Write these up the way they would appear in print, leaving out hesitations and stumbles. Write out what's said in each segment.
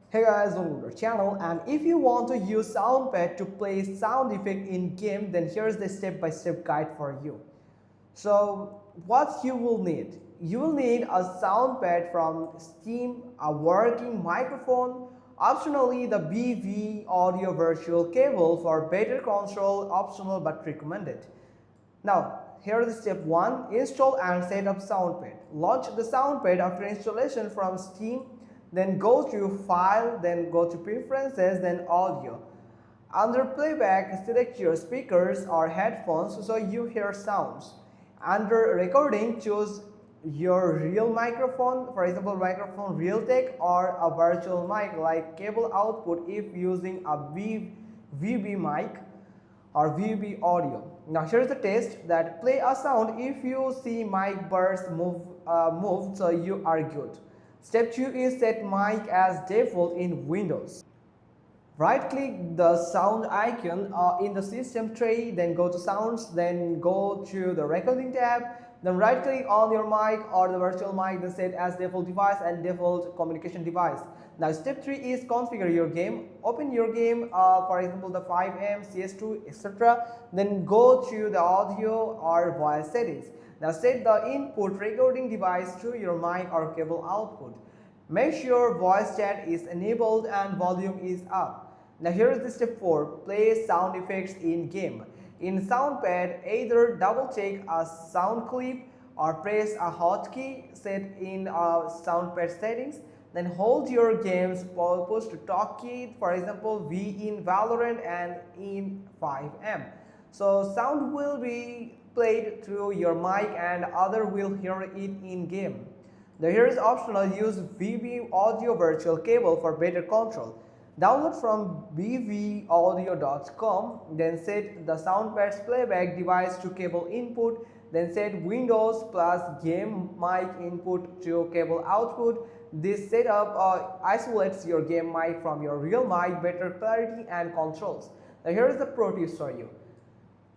Hey guys, welcome to our channel, and if you want to use Soundpad to play sound effect in game, then here's the step-by-step guide for you. So what you will need? You will need a Soundpad from Steam, a working microphone, optionally the BV audio virtual cable for better control, optional but recommended. Now, here is step 1. Install and set up Soundpad. Launch the Soundpad after installation from Steam, then go to File, then go to Preferences, then Audio. Under Playback, select your speakers or headphones so you hear sounds. Under Recording, choose your real microphone, for example microphone Realtek, or a virtual mic like cable output if using a VB mic or VB audio. Now here's the test that play a sound if you see mic burst moved, so you are good. Step 2 is set mic as default in Windows. Right click the sound icon in the system tray, then go to sounds, then go to the recording tab, then right click on your mic or the virtual mic, then set as default device and default communication device. Now step 3 is configure your game. Open your game, for example the 5M, CS2, etc. Then go to the audio or voice settings. Now set the input recording device to your mic or cable output. Make sure voice chat is enabled and volume is up. Now here is the step 4. Play sound effects in game. In Soundpad, either double check a sound clip or press a hotkey set in Soundpad settings. Then hold your game's push to talk key, for example V in Valorant and in 5M. So sound will be played through your mic and other will hear it in game. Now here is optional, use VB audio virtual cable for better control. Download from bvaudio.com, then set the Soundpad's playback device to cable input, then set Windows plus game mic input to cable output. This setup isolates your game mic from your real mic, better clarity and controls. Now here is the pro tips for you.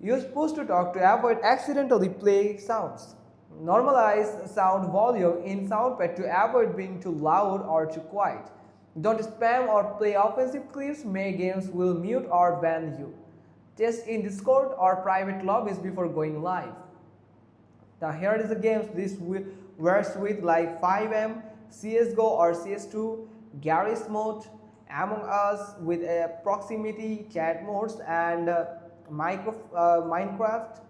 Use push to talk to avoid accidentally play sounds. Normalize sound volume in Soundpad to avoid being too loud or too quiet. Don't spam or play offensive clips, many games will mute or ban you. Test in Discord or private lobbies before going live. Now here is the games this works with like 5M, CSGO or CS2, Garry's Mode, Among Us with proximity chat modes, and Minecraft,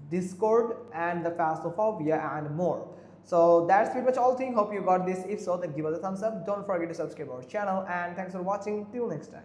Discord, and the Phasmophobia and more. So that's pretty much all thing. Hope you got this. If so, then give us a thumbs up. Don't forget to subscribe our channel, and thanks for watching. Till next time.